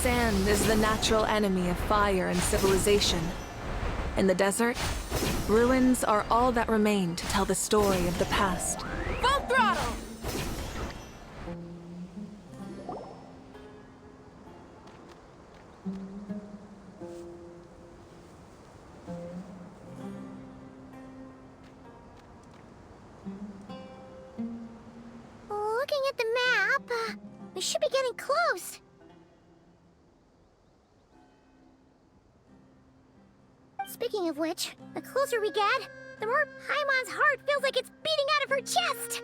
Sand is the natural enemy of fire and civilization. In the desert, ruins are all that remain to tell the story of the past. Full throttle! Looking at the map, we should be getting close. Speaking of which, the closer we get, the more Paimon's heart feels like it's beating out of her chest.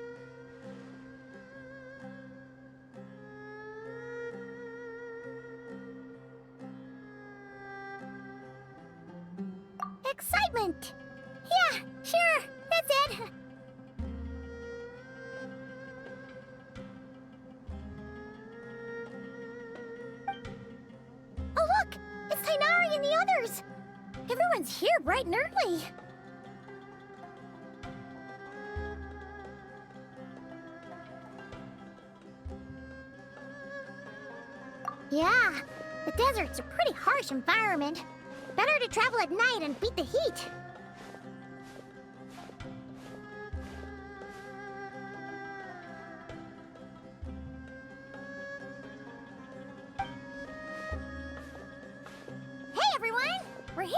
Excitement! Yeah, sure, that's it. Oh look! It's Tainari and the others! Everyone's here bright and early. Yeah, the desert's a pretty harsh environment. Better to travel at night and beat the heat. Hey everyone! We're here!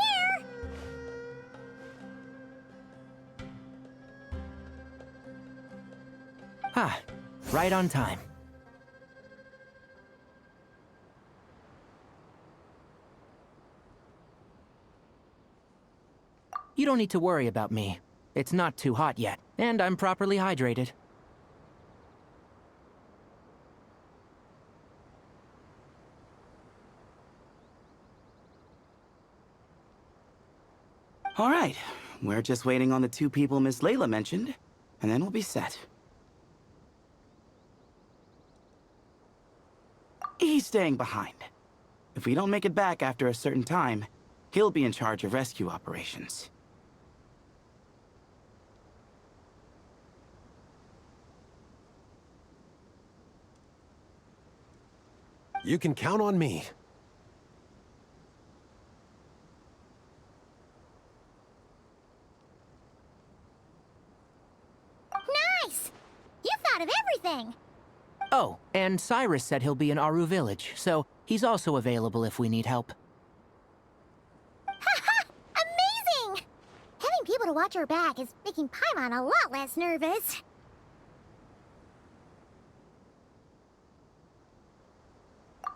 Ah, right on time. You don't need to worry about me. It's not too hot yet, and I'm properly hydrated. All right, we're just waiting on the two people Miss Layla mentioned, and then we'll be set. He's staying behind. If we don't make it back after a certain time, he'll be in charge of rescue operations. You can count on me. Nice! You thought of everything! Oh, and Cyrus said he'll be in Aru Village, so he's also available if we need help. Haha! Amazing! Having people to watch her back is making Paimon a lot less nervous.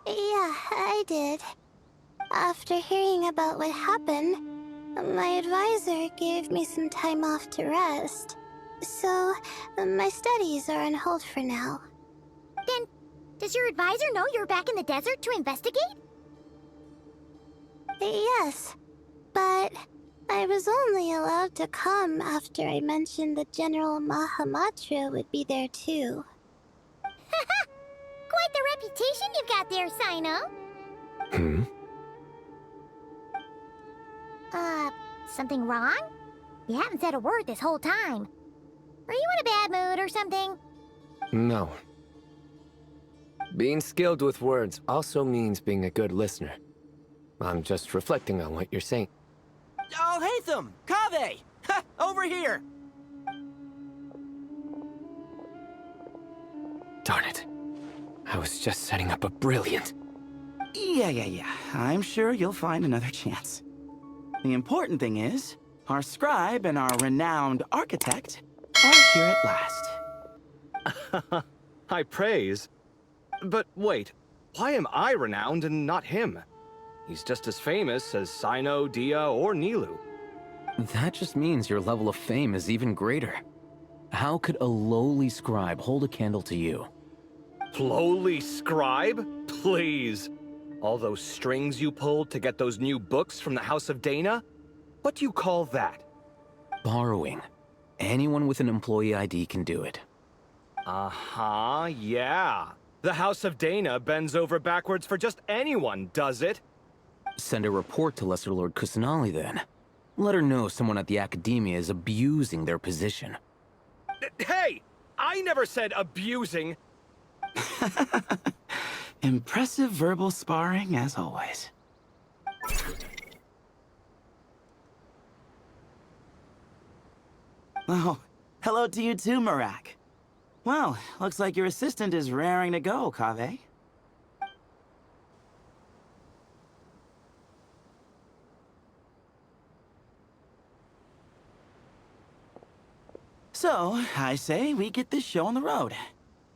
Yeah, I did. After hearing about what happened, my advisor gave me some time off to rest. So, my studies are on hold for now. Then, does your advisor know you're back in the desert to investigate? Yes, but I was only allowed to come after I mentioned that General Mahamatra would be there too. Haha! Quite the reputation you've got there, Sino. Something wrong? You haven't said a word this whole time. Are you in a bad mood or something? No. Being skilled with words also means being a good listener. I'm just reflecting on what you're saying. Oh, Hatham! Kaveh! Ha! Over here! Darn it. I was just setting up a brilliant... Yeah. I'm sure you'll find another chance. The important thing is, our scribe and our renowned architect are here at last. High praise. But wait, why am I renowned and not him? He's just as famous as Sino, Dia, or Nilu. That just means your level of fame is even greater. How could a lowly scribe hold a candle to you? Lowly scribe? Please. All those strings you pulled to get those new books from the House of Dana? What do you call that? Borrowing. Anyone with an employee ID can do it. Uh-huh, yeah. The House of Dana bends over backwards for just anyone, does it? Send a report to Lesser Lord Kusanali then. Let her know someone at the Academia is abusing their position. Hey! I never said abusing! Impressive verbal sparring, as always. Oh, hello to you too, Marak. Well, looks like your assistant is raring to go, Kaveh. So, I say we get this show on the road.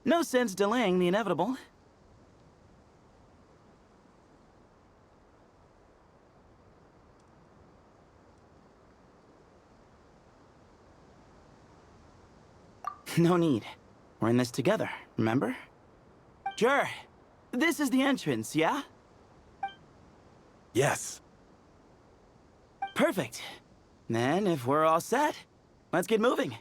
No sense delaying the inevitable. No need. We're in this together, remember? Sure. This is the entrance, yeah? Yes. Perfect. Then, if we're all set, let's get moving.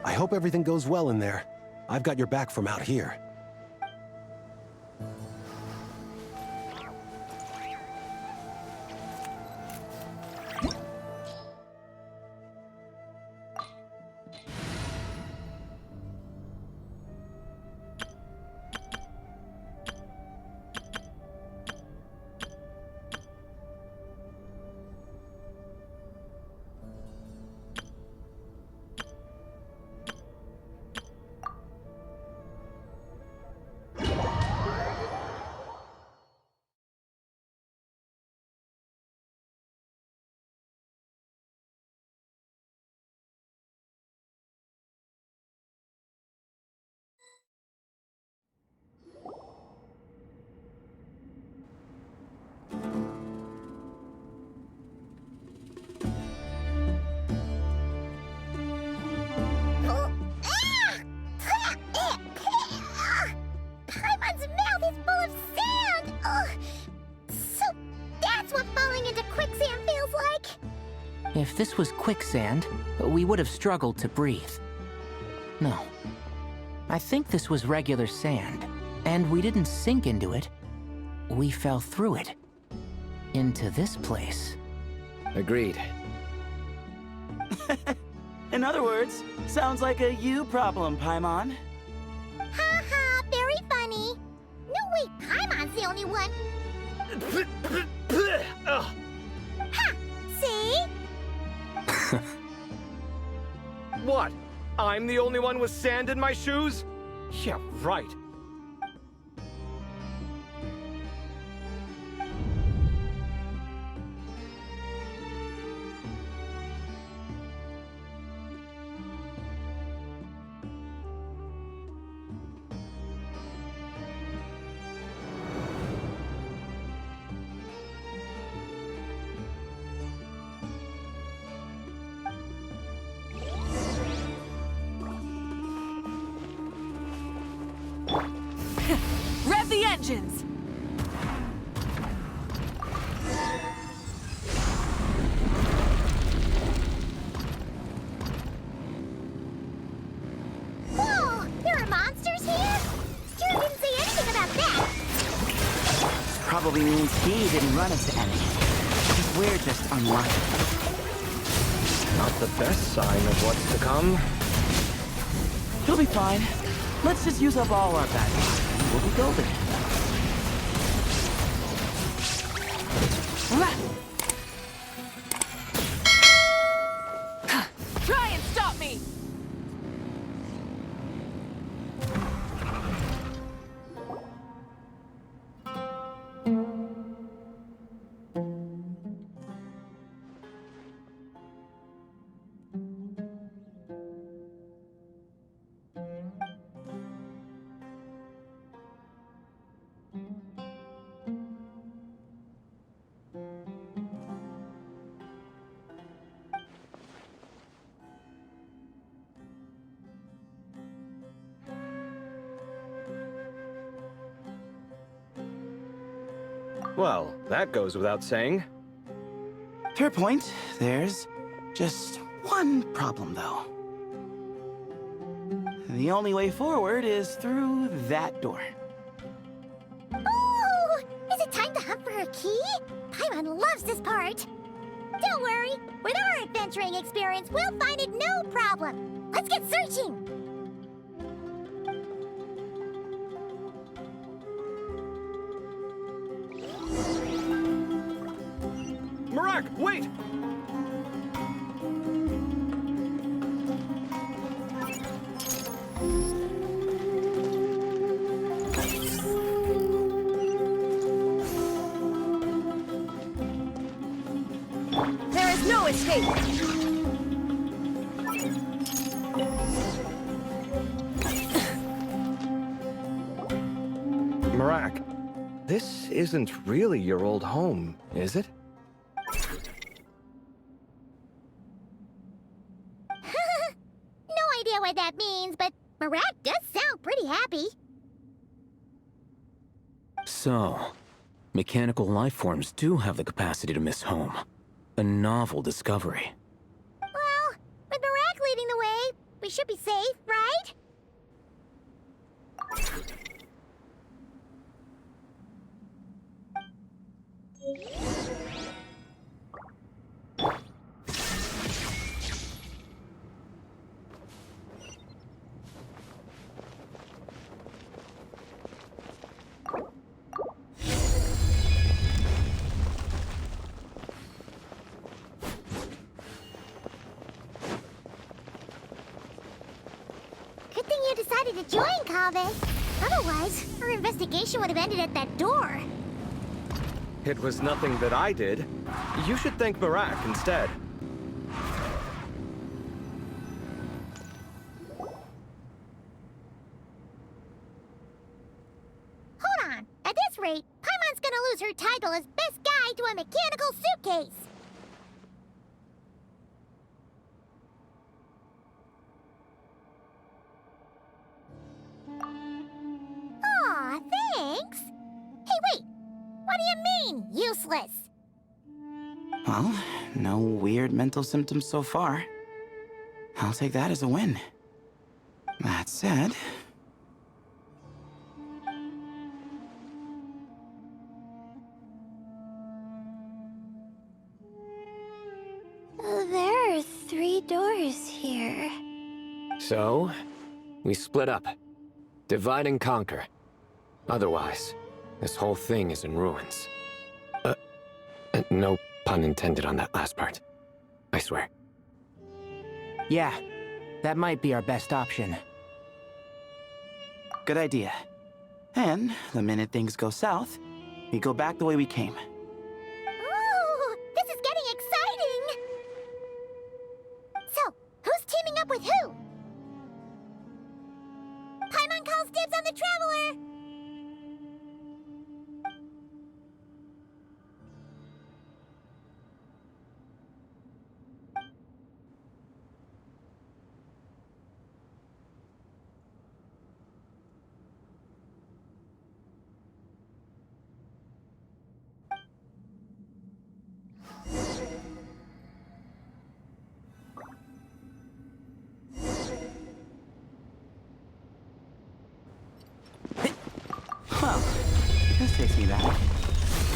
I hope everything goes well in there. I've got your back from out here. Paimon's mouth is full of sand! Ugh. So that's what falling into quicksand feels like? If this was quicksand, we would have struggled to breathe. No. I think this was regular sand, and we didn't sink into it. We fell through it. Into this place. Agreed. In other words, sounds like a you problem, Paimon. Ha ha, very funny. No way, Paimon's the only one. Ugh. Ha! See? What? I'm the only one with sand in my shoes? Yeah, right. Rev the engines! Whoa! There are monsters here? Stu didn't say anything about that. Probably means he didn't run into any. We're just unlucky. Not the best sign of what's to come. He'll be fine. Let's just use up all our batteries. We'll be golden. Try and stop me! Well, that goes without saying. Fair point. There's just one problem, though. The only way forward is through that door. Ooh! Is it time to hunt for a key? Paimon loves this part. Don't worry. With our adventuring experience, we'll find it no problem. Let's get searching. Marak, wait! There is no escape! Marak, this isn't really your old home, is it? No idea what that means, but Marak does sound pretty happy. So, mechanical life forms do have the capacity to miss home. A novel discovery. Well, with Marak leading the way, we should be safe, right? Good thing you decided to join, Kaveh. Otherwise, our investigation would have ended at that door. It was nothing that I did. You should thank Marak instead. Hold on. At this rate, Paimon's gonna lose her title as best guide to a mechanical suitcase. Aw, thanks. Hey, wait. What do you mean, useless? Well, no weird mental symptoms so far. I'll take that as a win. That said... There are 3 doors here. So, we split up. Divide and conquer. Otherwise, this whole thing is in ruins. No pun intended on that last part. I swear. Yeah, that might be our best option. Good idea. And the minute things go south, we go back the way we came. Ooh, this is getting exciting! So, who's teaming up with who? Paimon calls dibs on the Traveler! Well, this takes me back.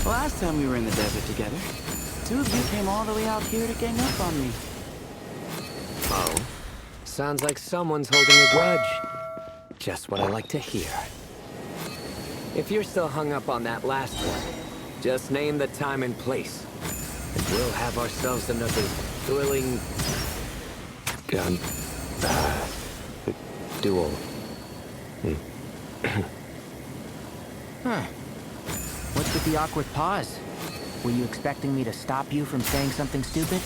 Last time we were in the desert together, 2 of you came all the way out here to gang up on me. Oh? Sounds like someone's holding a grudge. Just what I like to hear. If you're still hung up on that last one, just name the time and place. And we'll have ourselves another thrilling... duel. Huh. What's with the awkward pause? Were you expecting me to stop you from saying something stupid?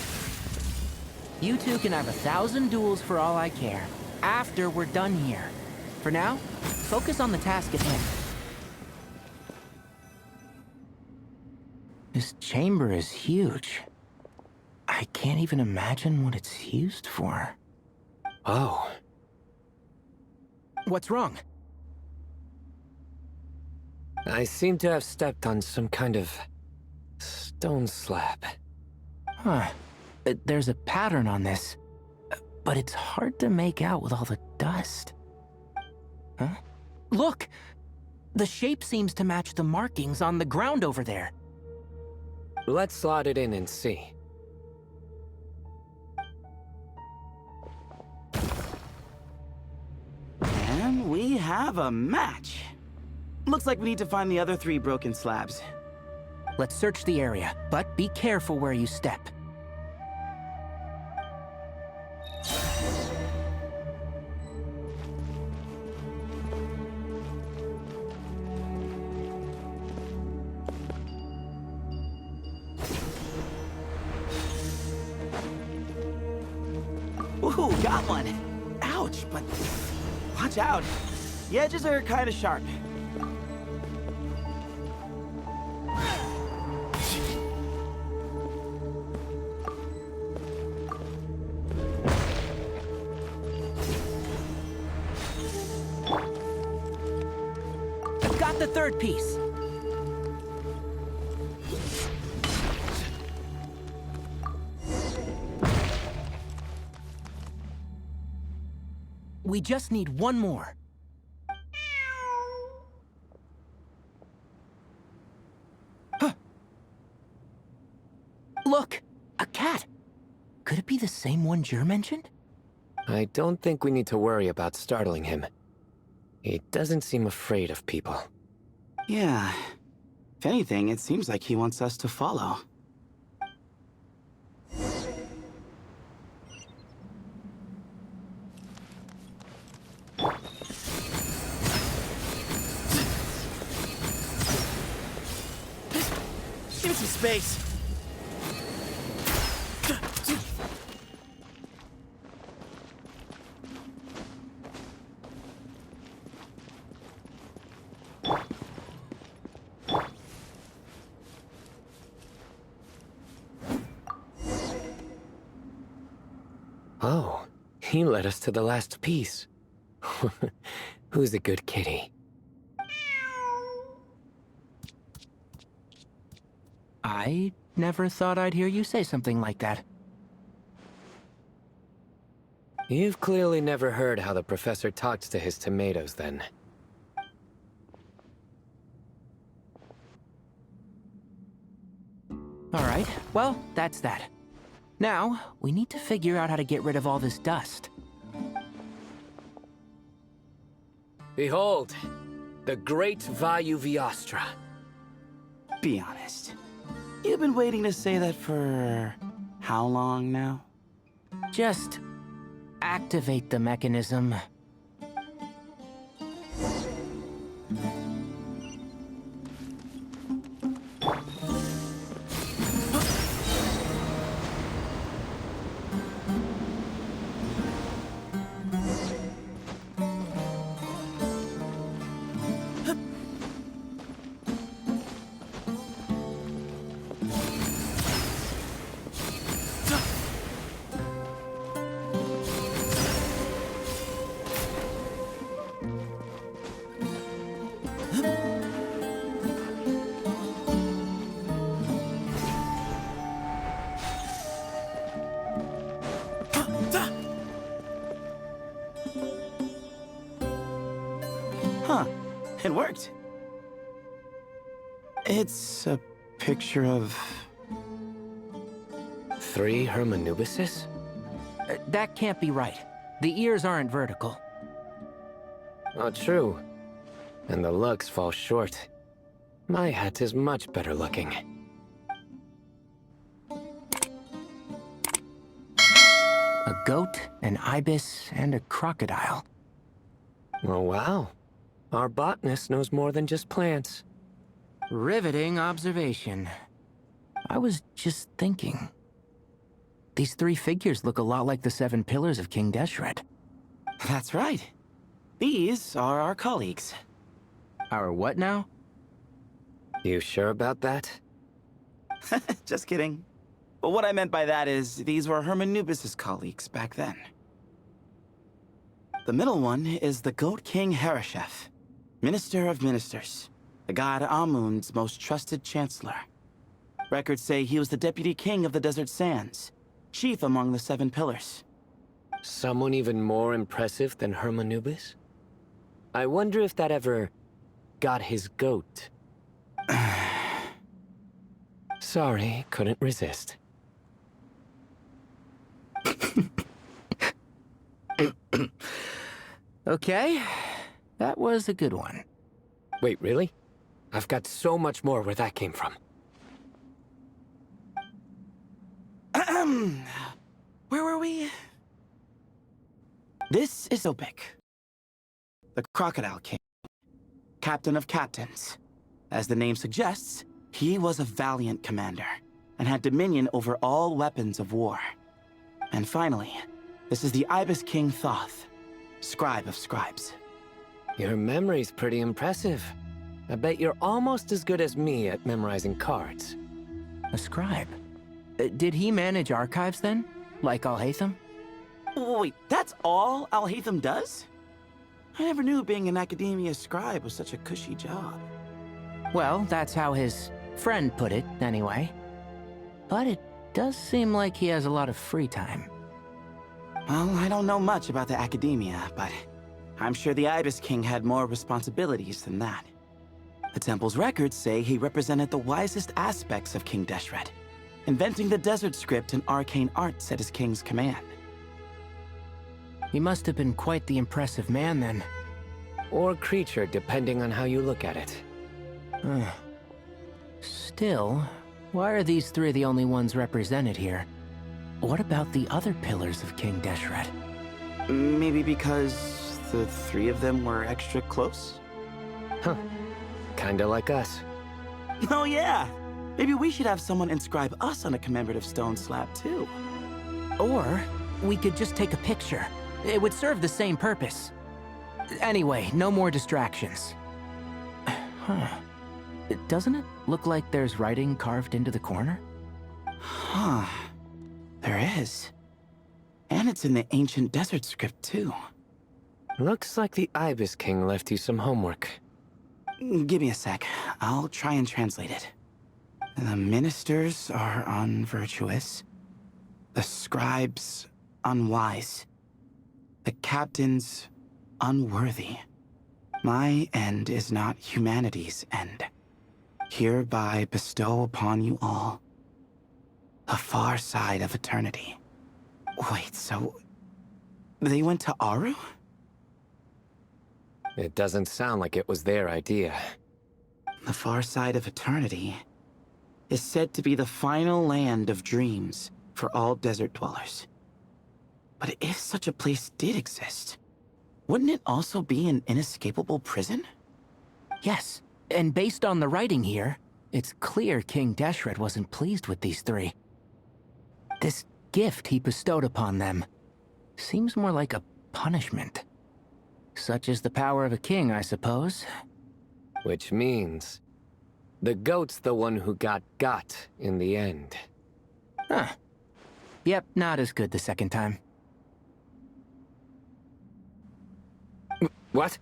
You two can have 1,000 duels for all I care, after we're done here. For now, focus on the task at hand. This chamber is huge. I can't even imagine what it's used for. Oh. What's wrong? I seem to have stepped on some kind of... stone slab. Huh. There's a pattern on this, but it's hard to make out with all the dust. Huh? Look! The shape seems to match the markings on the ground over there. Let's slot it in and see. And we have a match. Looks like we need to find the other 3 broken slabs. Let's search the area, but be careful where you step. Ooh, got one. Ouch, but watch out. The edges are kind of sharp. I've got the 3rd piece. We just need one more. Huh. Look! A cat! Could it be the same one Jer mentioned? I don't think we need to worry about startling him. He doesn't seem afraid of people. Yeah. If anything, it seems like he wants us to follow. Give me some space. Oh, he led us to the last piece. Who's a good kitty? I never thought I'd hear you say something like that. You've clearly never heard how the professor talks to his tomatoes, then. Alright, well, that's that. Now, we need to figure out how to get rid of all this dust. Behold, the great Vayu Viastra. Be honest. You've been waiting to say that for how long now? Just activate the mechanism. Huh. It worked. It's a picture of... 3 Hermanubises? That can't be right. The ears aren't vertical. Oh, true. And the looks fall short. My hat is much better looking. A goat, an ibis, and a crocodile. Oh, wow. Our botanist knows more than just plants. Riveting observation. I was just thinking. These 3 figures look a lot like the 7 pillars of King Deshret. That's right. These are our colleagues. Our what now? You sure about that? Just kidding. But what I meant by that is, these were Hermanubis' colleagues back then. The middle one is the Goat King Hereshef, Minister of Ministers, the god Amun's most trusted chancellor. Records say he was the deputy king of the Desert Sands, chief among the 7 pillars. Someone even more impressive than Hermanubis? I wonder if that ever got his goat. Sorry, couldn't resist. Okay, that was a good one. Wait, really? I've got so much more where that came from. Where were we? This is Opik, the Crocodile King, Captain of Captains. As the name suggests, he was a valiant commander and had dominion over all weapons of war. And finally, this is the Ibis King Thoth, Scribe of Scribes. Your memory's pretty impressive. I bet you're almost as good as me at memorizing cards. A scribe? Did he manage archives then? Like Alhaitham? Wait, that's all Alhaitham does? I never knew being an academia scribe was such a cushy job. Well, that's how his friend put it, anyway. But it does seem like he has a lot of free time. Well, I don't know much about the academia, but I'm sure the Ibis King had more responsibilities than that. The temple's records say he represented the wisest aspects of King Deshret, inventing the desert script and arcane arts at his king's command. He must have been quite the impressive man, then. Or creature, depending on how you look at it. Still, why are these three the only ones represented here? What about the other pillars of King Deshret? Maybe because the three of them were extra close? Huh. Kinda like us. Oh yeah! Maybe we should have someone inscribe us on a commemorative stone slab, too. Or we could just take a picture. It would serve the same purpose. Anyway, no more distractions. Huh. Doesn't it look like there's writing carved into the corner? Huh. There is. And it's in the ancient desert script, too. Looks like the Ibis King left you some homework. Give me a sec. I'll try and translate it. The ministers are unvirtuous. The scribes unwise. The captains unworthy. My end is not humanity's end. Hereby bestow upon you all the far side of eternity. Wait, so they went to Aru? It doesn't sound like it was their idea. The far side of eternity is said to be the final land of dreams for all desert dwellers. But if such a place did exist, wouldn't it also be an inescapable prison? Yes, and based on the writing here, it's clear King Deshret wasn't pleased with these three. This gift he bestowed upon them seems more like a punishment. Such is the power of a king, I suppose. Which means the goat's the one who got in the end. Huh. Yep, not as good the second time. What?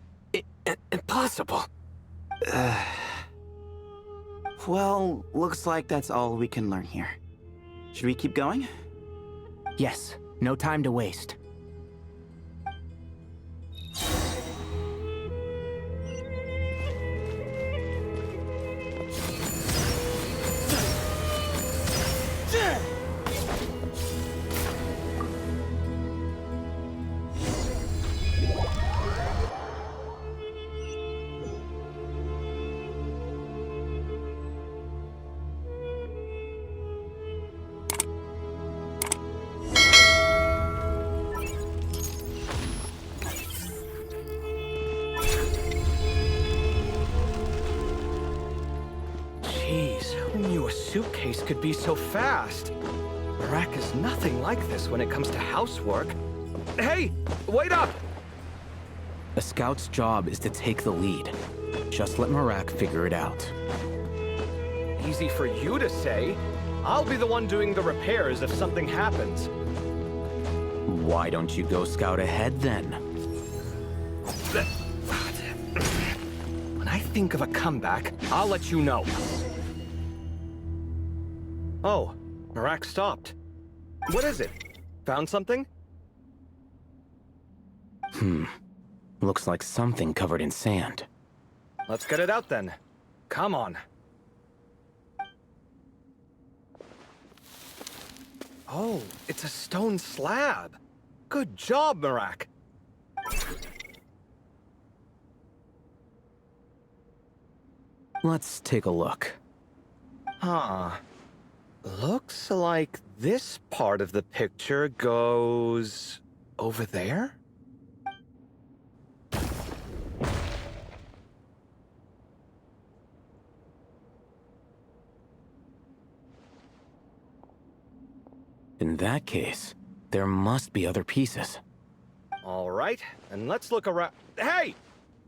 Impossible. Well, looks like that's all we can learn here. Should we keep going? Yes, no time to waste. Suitcase could be so fast. Marak is nothing like this when it comes to housework. Hey, wait up! A scout's job is to take the lead. Just let Marak figure it out. Easy for you to say. I'll be the one doing the repairs if something happens. Why don't you go scout ahead then? When I think of a comeback, I'll let you know. Oh, Marak stopped. What is it? Found something? Looks like something covered in sand. Let's get it out then. Come on. Oh, it's a stone slab. Good job, Merak. Let's take a look. Huh. Looks like this part of the picture goes over there? In that case, there must be other pieces. All right, and let's look around. Hey!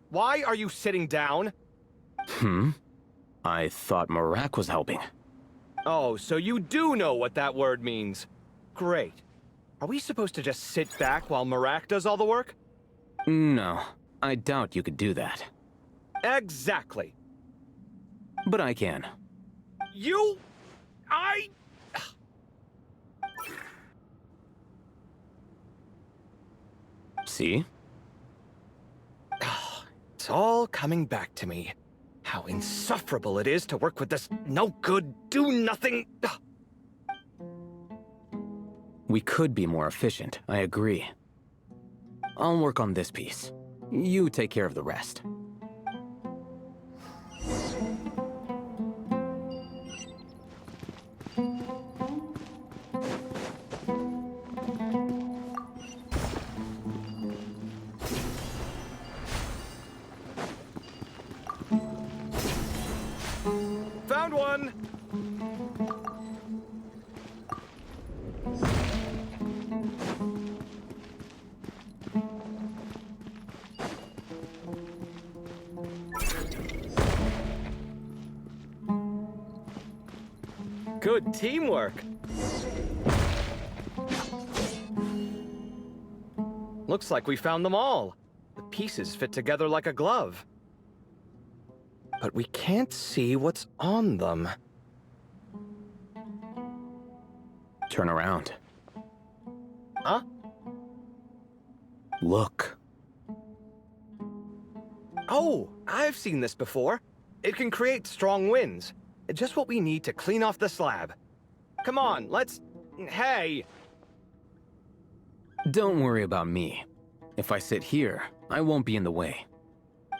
Why are you sitting down? I thought Merak was helping. Oh, so you do know what that word means. Great. Are we supposed to just sit back while Merak does all the work? No, I doubt you could do that. Exactly. But I can. See? It's all coming back to me. How insufferable it is to work with this no-good, do-nothing... We could be more efficient, I agree. I'll work on this piece. You take care of the rest. Found one! Good teamwork. Looks like we found them all. The pieces fit together like a glove. But we can't see what's on them. Turn around. Huh? Look. Oh, I've seen this before. It can create strong winds. Just what we need to clean off the slab. Come on, let's... Hey! Don't worry about me. If I sit here, I won't be in the way.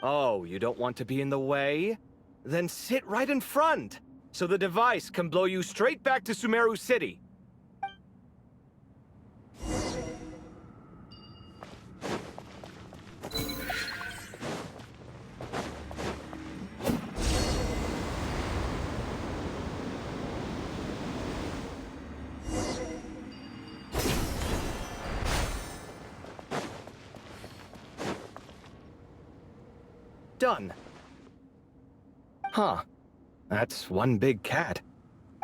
Oh, you don't want to be in the way? Then sit right in front, so the device can blow you straight back to Sumeru City. Done. Huh. That's one big cat.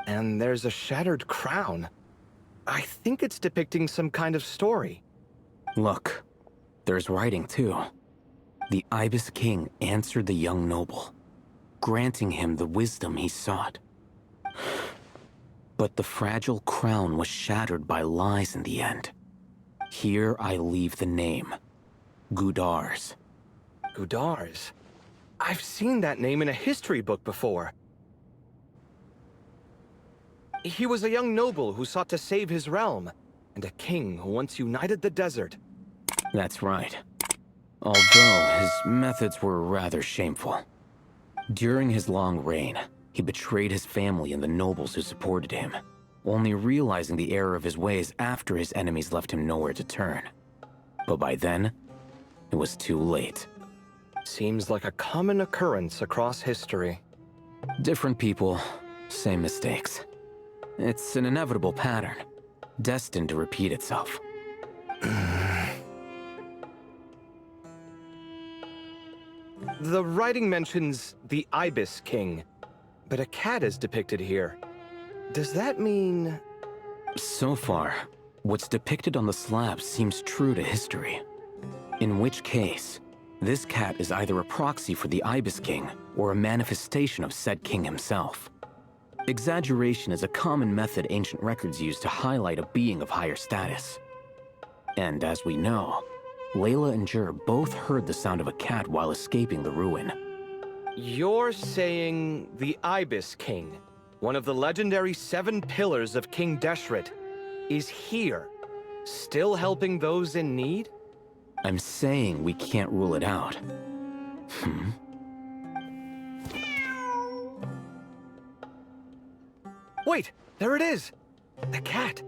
And there's a shattered crown. I think it's depicting some kind of story. Look, there's writing too. The Ibis King answered the young noble, granting him the wisdom he sought. But the fragile crown was shattered by lies in the end. Here I leave the name, Gudar's. Gudar's? I've seen that name in a history book before. He was a young noble who sought to save his realm, and a king who once united the desert. That's right. Although his methods were rather shameful. During his long reign, he betrayed his family and the nobles who supported him, only realizing the error of his ways after his enemies left him nowhere to turn. But by then, it was too late. Seems like a common occurrence across history. Different people, same mistakes. It's an inevitable pattern, destined to repeat itself. The writing mentions the Ibis King, but a cat is depicted here. Does that mean... So far, what's depicted on the slab seems true to history. In which case, this cat is either a proxy for the Ibis King or a manifestation of said king himself. Exaggeration is a common method ancient records use to highlight a being of higher status. And as we know, Layla and Jur both heard the sound of a cat while escaping the ruin. You're saying the Ibis King, one of the legendary 7 pillars of King Deshret, is here, still helping those in need? I'm saying we can't rule it out. Wait, there it is! The cat!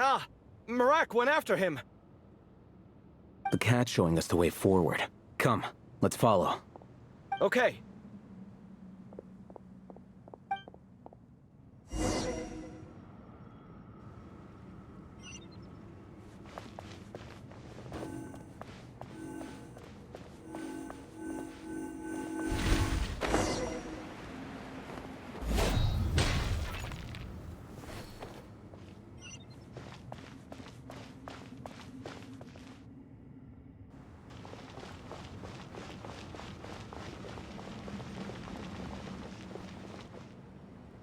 Ah! Marak went after him! The cat's showing us the way forward. Come, let's follow. Okay.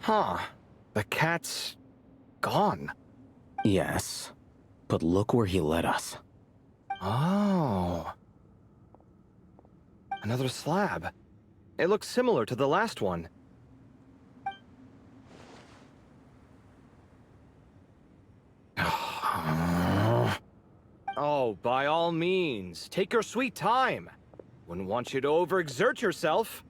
Huh. The cat's gone. Yes, but look where he led us. Oh. Another slab. It looks similar to the last one. Oh, by all means, take your sweet time. Wouldn't want you to overexert yourself.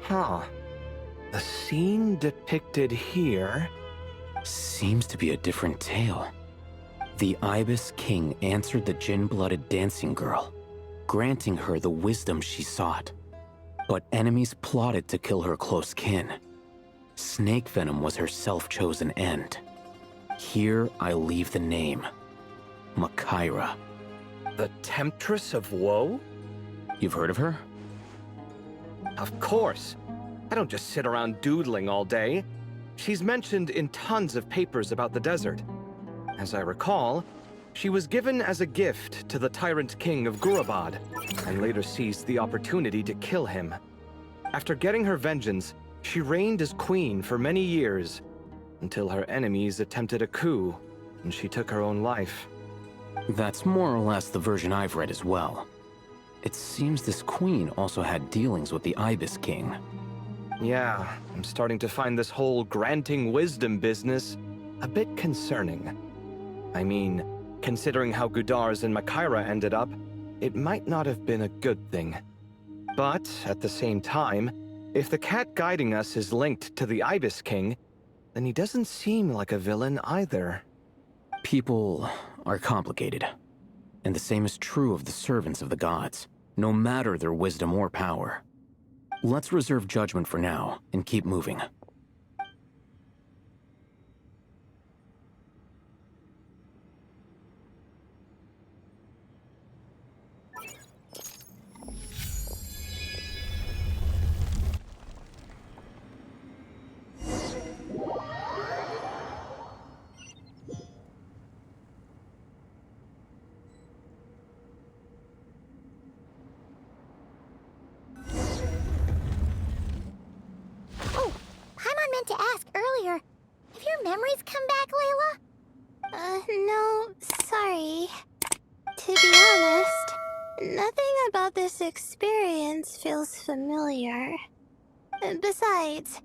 Huh. The scene depicted here... Seems to be a different tale. The Ibis King answered the Jinn-blooded dancing girl, granting her the wisdom she sought. But enemies plotted to kill her close kin. Snake venom was her self-chosen end. Here I leave the name. Makaira. The Temptress of Woe? You've heard of her? Of course. I don't just sit around doodling all day. She's mentioned in tons of papers about the desert. As I recall, she was given as a gift to the Tyrant King of Gurabad, and later seized the opportunity to kill him. After getting her vengeance, she reigned as queen for many years, until her enemies attempted a coup, and she took her own life. That's more or less the version I've read as well. It seems this queen also had dealings with the Ibis King. Yeah, I'm starting to find this whole granting wisdom business a bit concerning. I mean, considering how Gudars and Makaira ended up, it might not have been a good thing. But, at the same time, if the cat guiding us is linked to the Ibis King, then he doesn't seem like a villain either. People are complicated. And the same is true of the servants of the gods, no matter their wisdom or power. Let's reserve judgment for now, and keep moving. To ask earlier, have your memories come back, Layla? No, sorry. To be honest, nothing about this experience feels familiar. Besides,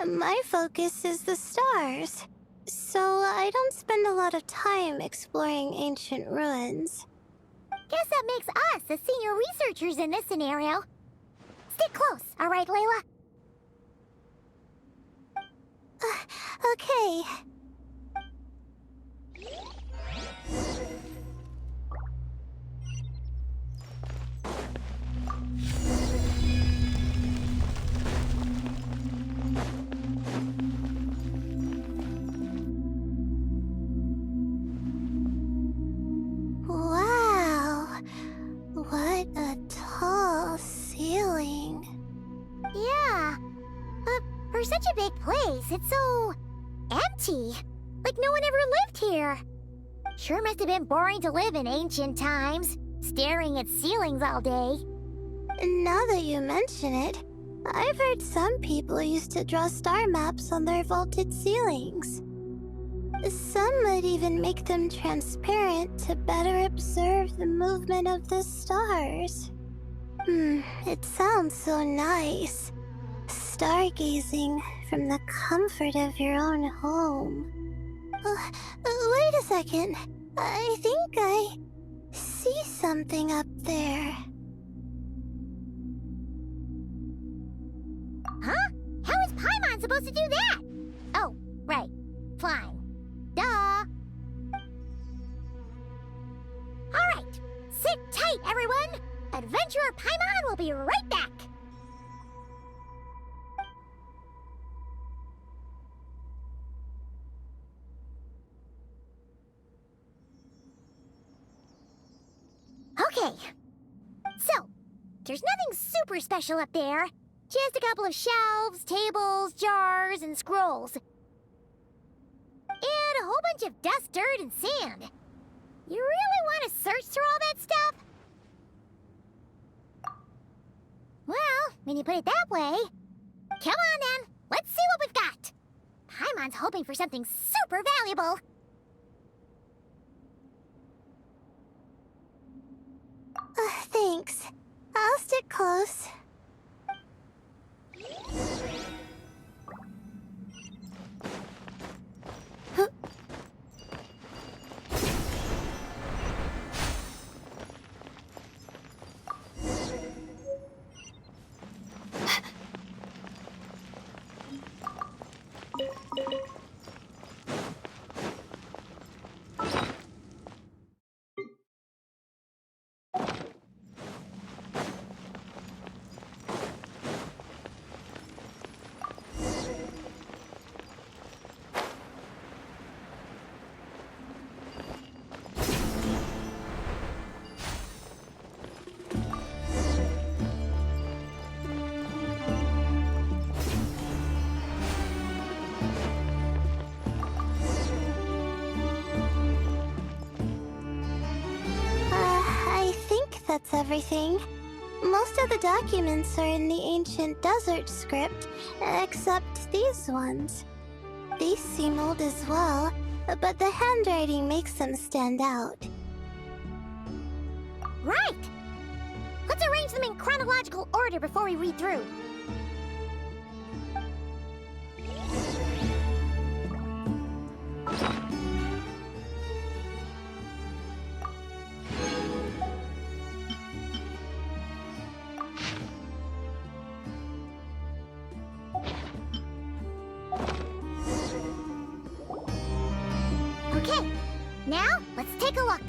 my focus is the stars, so I don't spend a lot of time exploring ancient ruins. Guess that makes us the senior researchers in this scenario. Stick close, all right, Layla? Okay. Wow. What a For such a big place, it's so empty. Like no one ever lived here. Sure must have been boring to live in ancient times, staring at ceilings all day. Now that you mention it, I've heard some people used to draw star maps on their vaulted ceilings. Some might even make them transparent to better observe the movement of the stars. It sounds so nice. Stargazing from the comfort of your own home. Wait a second. I think I see something up there. Huh? How is Paimon supposed to do that? Oh, right. Flying. Duh. Alright. Sit tight, everyone. Adventurer Paimon will be right back. Okay. So, there's nothing super special up there. Just a couple of shelves, tables, jars, and scrolls. And a whole bunch of dust, dirt, and sand. You really want to search through all that stuff? Well, when you put it that way... Come on, then. Let's see what we've got. Paimon's hoping for something super valuable. Thanks. I'll stick close. That's everything. Most of the documents are in the ancient desert script, except these ones. These seem old as well, but the handwriting makes them stand out. Right! Let's arrange them in chronological order before we read through. Okay, now let's take a look.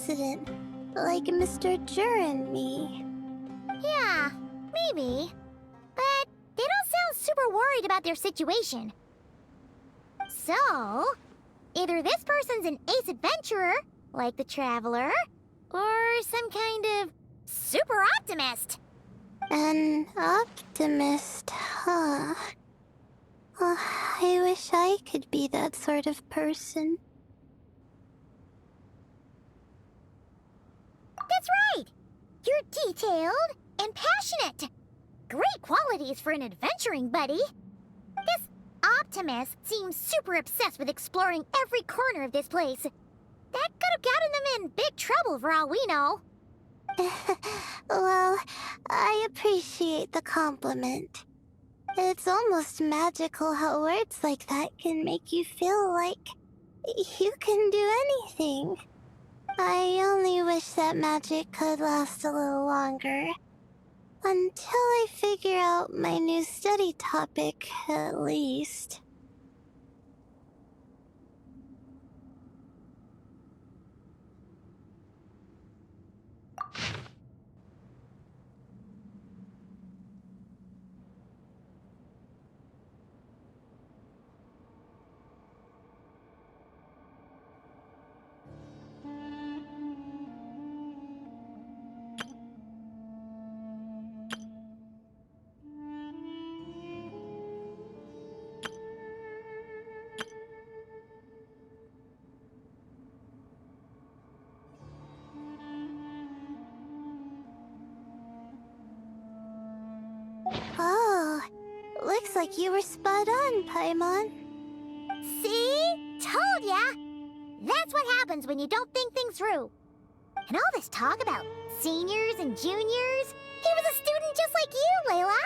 accident, like Mr. Jur and me. Yeah, maybe. But they don't sound super worried about their situation. So, either this person's an ace adventurer, like the Traveler, or some kind of super optimist. An optimist, huh? Oh, I wish I could be that sort of person. That's right! You're detailed and passionate. Great qualities for an adventuring buddy. This optimist seems super obsessed with exploring every corner of this place. That could have gotten them in big trouble for all we know. Well, I appreciate the compliment. It's almost magical how words like that can make you feel like you can do anything. I only wish that magic could last a little longer. Until I figure out my new study topic, at least. Oh, looks like you were spot on, Paimon. See? Told ya! That's what happens when you don't think things through. And all this talk about seniors and juniors, he was a student just like you, Layla.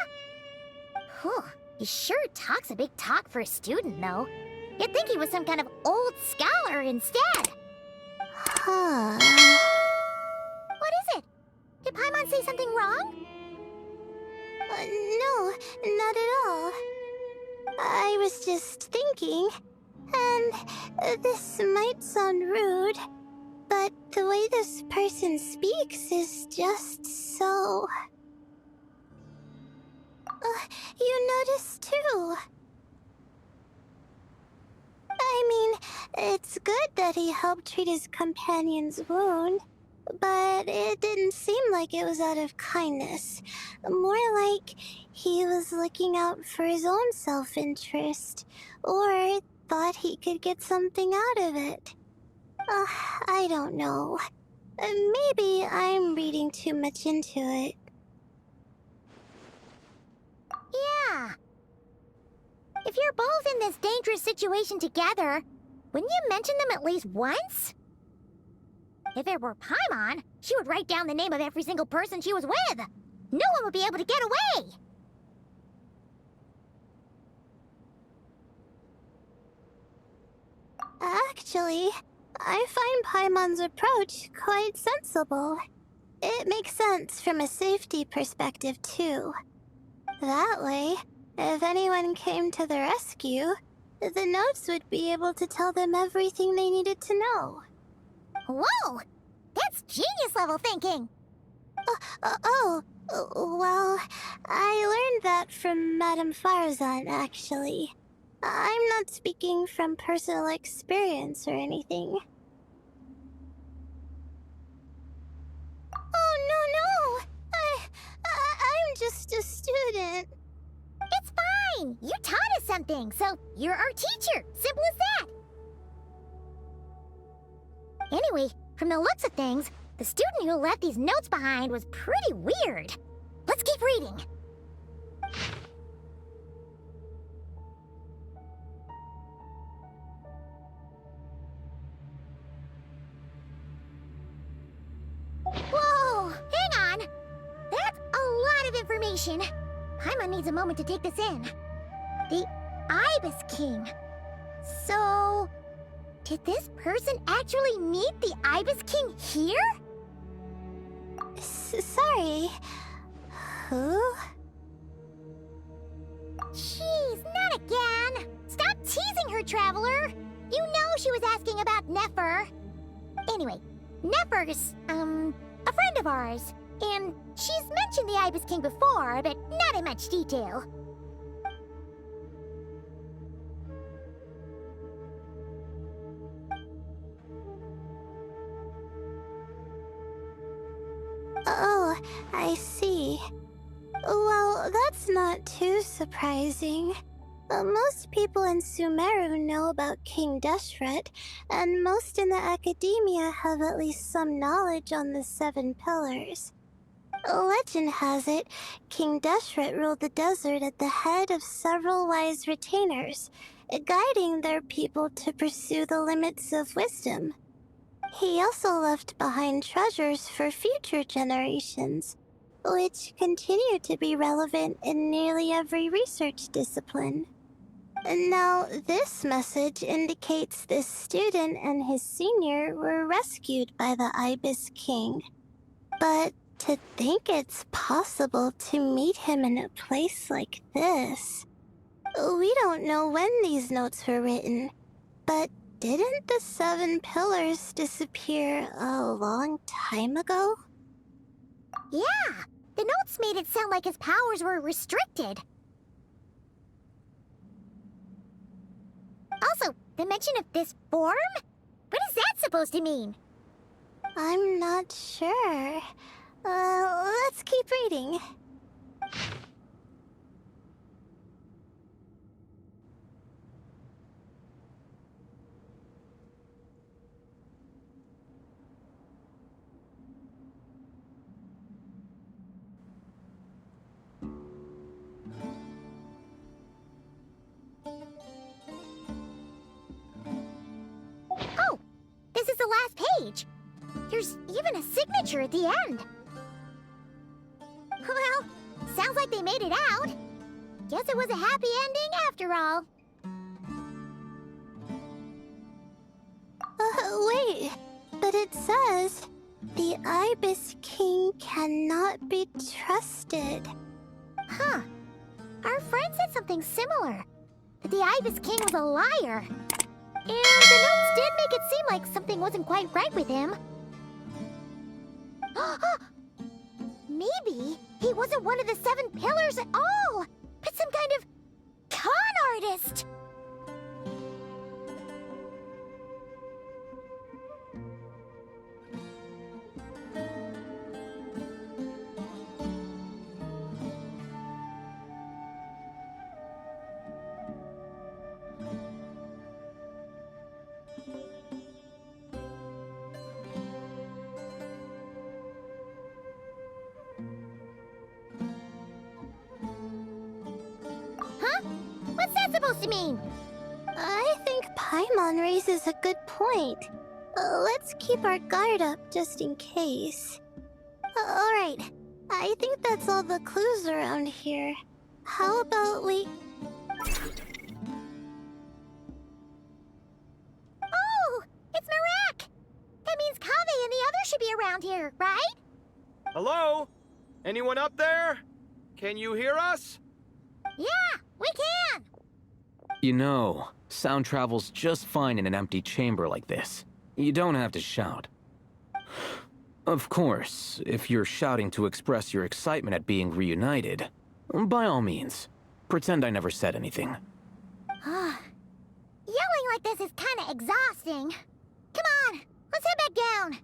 Whew, he sure talks a big talk for a student, though. You'd think he was some kind of old scholar instead. Huh. What is it? Did Paimon say something wrong? No, not at all. I was just thinking, and this might sound rude, but the way this person speaks is just so... you noticed too. I mean, it's good that he helped treat his companion's wound, but it didn't seem like it was out of kindness. More like he was looking out for his own self-interest, or thought he could get something out of it. I don't know. Maybe I'm reading too much into it. Yeah. If you're both in this dangerous situation together, wouldn't you mention them at least once? If it were Paimon, she would write down the name of every single person she was with. No one would be able to get away. Actually, I find Paimon's approach quite sensible. It makes sense from a safety perspective, too. That way, if anyone came to the rescue, the notes would be able to tell them everything they needed to know. Whoa! That's genius-level thinking! Well, I learned that from Madame Farazan, actually. I'm not speaking from personal experience or anything. Oh, no! I'm just a student. It's fine! You taught us something, so you're our teacher. Simple as that. Anyway, from the looks of things, the student who left these notes behind was pretty weird. Let's keep reading. Whoa! Hang on! That's a lot of information. Paimon needs a moment to take this in. The Ibis King. So... did this person actually meet the Ibis King here? Sorry. Who? Jeez, not again! Stop teasing her, Traveler! You know she was asking about Nefer. Anyway, Nefer's, a friend of ours. And she's mentioned the Ibis King before, but not in much detail. Oh, I see. Well, that's not too surprising. Most people in Sumeru know about King Deshret, and most in the academia have at least some knowledge on the Seven Pillars. Legend has it, King Deshret ruled the desert at the head of several wise retainers, guiding their people to pursue the limits of wisdom. He also left behind treasures for future generations, which continue to be relevant in nearly every research discipline. Now, this message indicates this student and his senior were rescued by the Ibis King. But to think it's possible to meet him in a place like this... We don't know when these notes were written, but didn't the Seven Pillars disappear a long time ago? Yeah, the notes made it sound like his powers were restricted. Also, the mention of this form? What is that supposed to mean? I'm not sure. Let's keep reading. Oh, this is the last page. There's even a signature at the end. Well, sounds like they made it out. Guess it was a happy ending after all. Wait, but it says, the Ibis King cannot be trusted. Huh. Our friend said something similar. That the Ibis King was a liar. And the notes did make it seem like something wasn't quite right with him. Maybe he wasn't one of the Seven Pillars at all, but some kind of con artist. Huh? What's that supposed to mean? I think Paimon raises a good point. Let's keep our guard up just in case. Alright, I think that's all the clues around here. How about we... Oh, it's Marak! That means Kaveh and the others should be around here, right? Hello? Anyone up there? Can you hear us? Yeah, we can! You know, sound travels just fine in an empty chamber like this. You don't have to shout. Of course, if you're shouting to express your excitement at being reunited, by all means, pretend I never said anything. Yelling like this is kinda exhausting. Come on, let's head back down.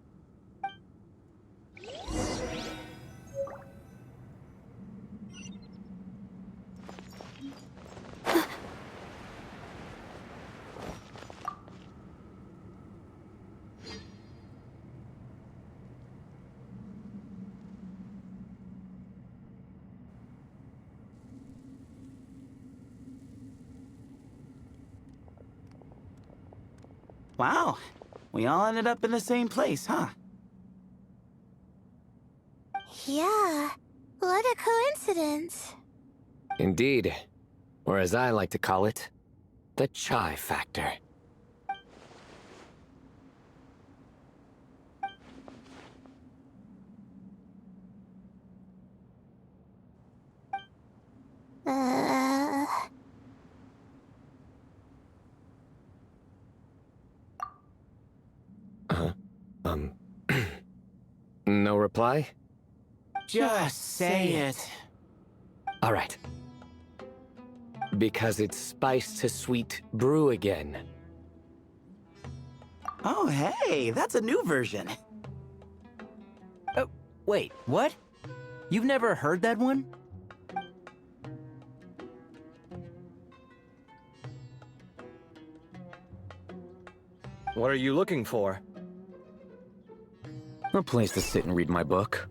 Wow, we all ended up in the same place, huh? Yeah, what a coincidence. Indeed. Or as I like to call it, the chai factor. No reply? Just say it. All right. Because it's spice to sweet brew again. Oh, hey, that's a new version. Oh, wait, what? You've never heard that one? What are you looking for? A place to sit and read my book.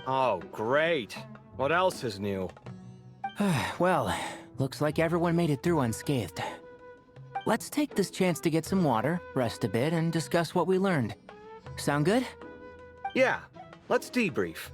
Oh, great. What else is new? Well, looks like everyone made it through unscathed. Let's take this chance to get some water, rest a bit, and discuss what we learned. Sound good? Yeah, let's debrief.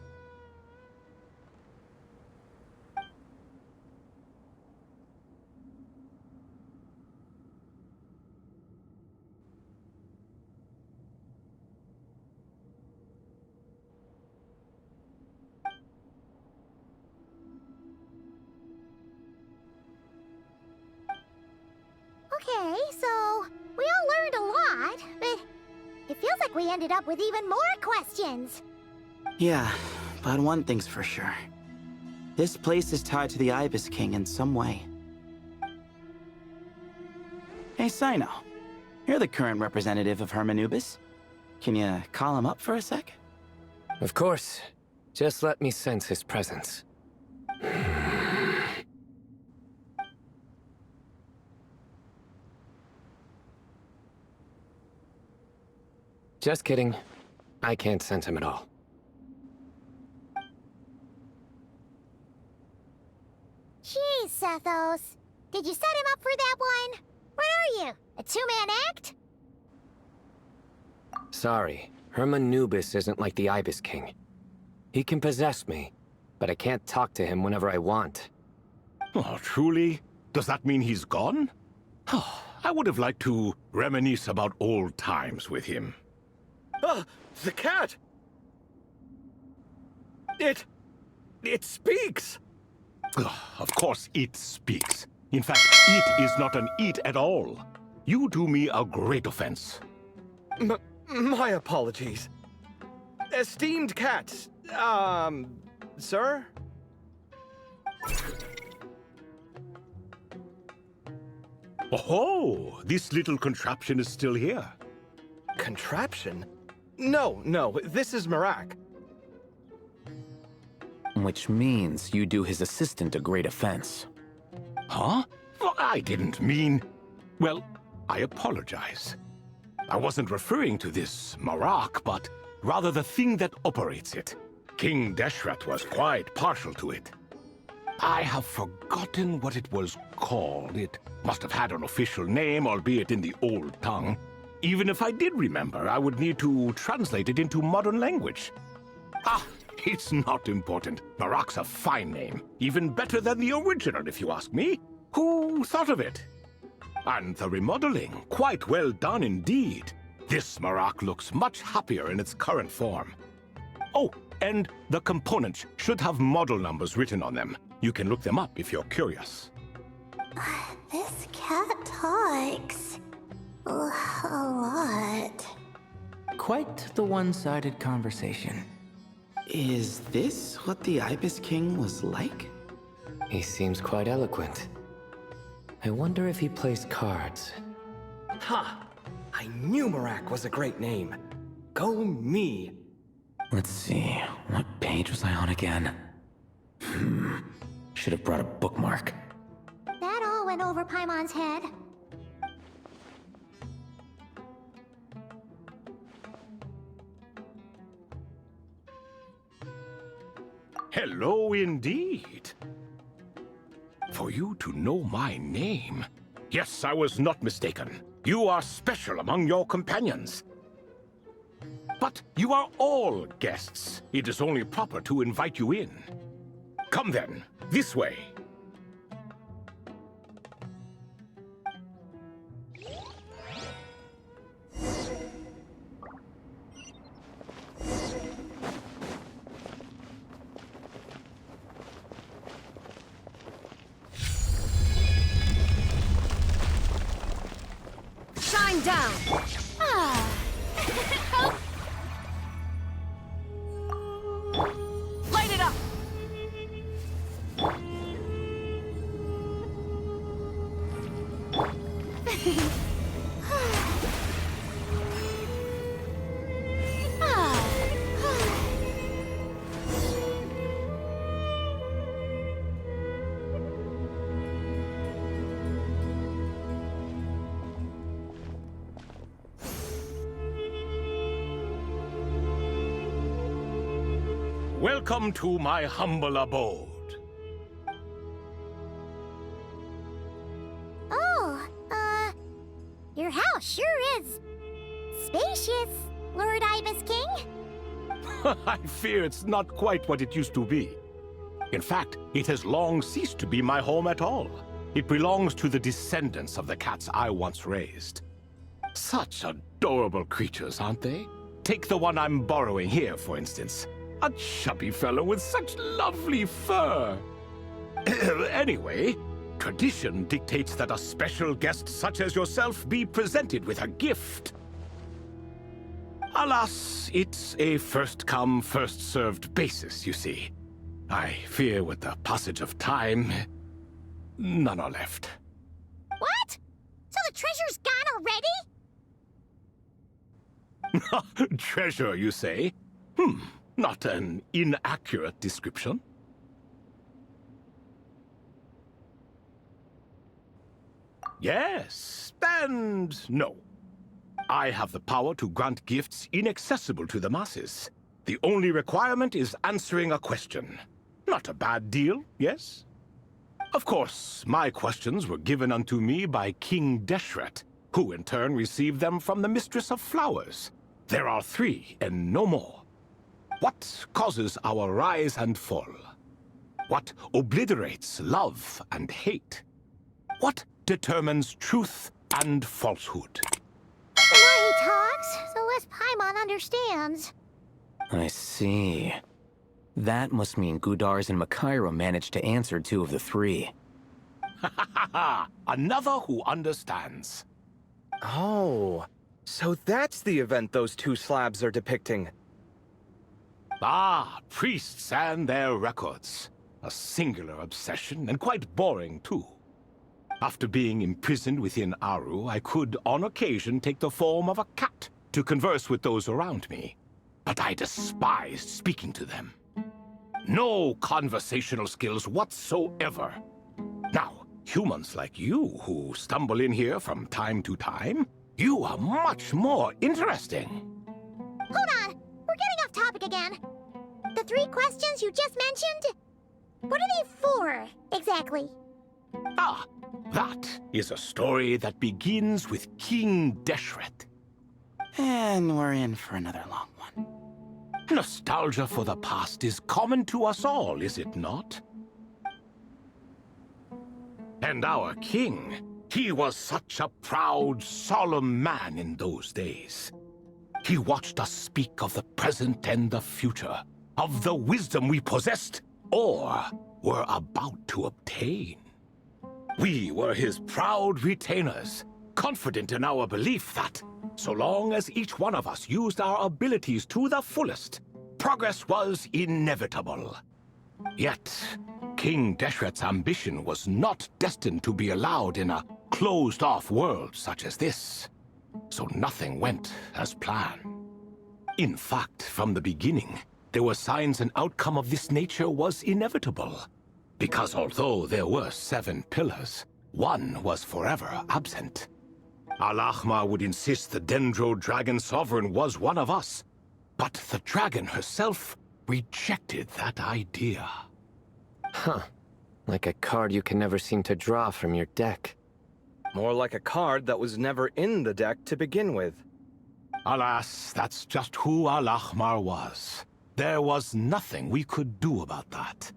Okay, so we all learned a lot, but it feels like we ended up with even more questions. Yeah, but one thing's for sure. This place is tied to the Ibis King in some way. Hey, Sino. You're the current representative of Hermanubis. Can you call him up for a sec? Of course. Just let me sense his presence. Just kidding. I can't sense him at all. Jeez, Sethos. Did you set him up for that one? What are you, a two-man act? Sorry, Hermanubis isn't like the Ibis King. He can possess me, but I can't talk to him whenever I want. Oh, truly? Does that mean he's gone? Oh, I would have liked to reminisce about old times with him. Ah, the cat! It speaks! Of course it speaks. In fact, it is not an it at all. You do me a great offense. My apologies. Esteemed cats, sir? Oh, this little contraption is still here. Contraption? No, this is Merak. Which means you do his assistant a great offense. Huh? Well, I didn't mean... Well, I apologize. I wasn't referring to this Merak, but rather the thing that operates it. King Deshret was quite partial to it. I have forgotten what it was called. It must have had an official name, albeit in the old tongue. Even if I did remember, I would need to translate it into modern language. Ah, it's not important. Merak's a fine name. Even better than the original, if you ask me. Who thought of it? And the remodeling, quite well done indeed. This Merak looks much happier in its current form. Oh, and the components should have model numbers written on them. You can look them up if you're curious. This cat talks a lot. Quite the one-sided conversation. Is this what the Ibis King was like? He seems quite eloquent. I wonder if he plays cards. Ha! I knew Merak was a great name. Go me! Let's see, what page was I on again? Should have brought a bookmark. That all went over Paimon's head. Hello indeed. For you to know my name. Yes, I was not mistaken. You are special among your companions. But you are all guests. It is only proper to invite you in. Come then, this way. Shine down! Ah! Welcome to my humble abode. Oh, your house sure is spacious, Lord Ibis King. I fear it's not quite what it used to be. In fact, it has long ceased to be my home at all. It belongs to the descendants of the cats I once raised. Such adorable creatures, aren't they? Take the one I'm borrowing here, for instance. A chubby fellow with such lovely fur. Anyway, tradition dictates that a special guest such as yourself be presented with a gift. Alas, it's a first-come, first-served basis, you see. I fear with the passage of time, none are left. What? So the treasure's gone already? Treasure, you say? Not an inaccurate description. Yes, and no. I have the power to grant gifts inaccessible to the masses. The only requirement is answering a question. Not a bad deal, yes? Of course, my questions were given unto me by King Deshret, who in turn received them from the Mistress of Flowers. There are 3, and no more. What causes our rise and fall? What obliterates love and hate? What determines truth and falsehood? The more he talks, the less Paimon understands. I see. That must mean Gudars and Makaira managed to answer 2 of the 3. Another who understands. Oh, so that's the event those 2 slabs are depicting. Ah, priests and their records. A singular obsession, and quite boring, too. After being imprisoned within Aru, I could, on occasion, take the form of a cat to converse with those around me. But I despised speaking to them. No conversational skills whatsoever. Now, humans like you who stumble in here from time to time, you are much more interesting. Hold on, we're getting off topic again. The 3 questions you just mentioned? What are they for, exactly? Ah, that is a story that begins with King Deshret. And we're in for another long one. Nostalgia for the past is common to us all, is it not? And our king, he was such a proud, solemn man in those days. He watched us speak of the present and the future, of the wisdom we possessed, or were about to obtain. We were his proud retainers, confident in our belief that, so long as each one of us used our abilities to the fullest, progress was inevitable. Yet, King Deshret's ambition was not destined to be allowed in a closed-off world such as this. So nothing went as planned. In fact, from the beginning, there were signs an outcome of this nature was inevitable. Because although there were 7 pillars, one was forever absent. Al-Ahmar would insist the Dendro Dragon Sovereign was one of us, but the dragon herself rejected that idea. Huh. Like a card you can never seem to draw from your deck. More like a card that was never in the deck to begin with. Alas, that's just who Al-Ahmar was. There was nothing we could do about that.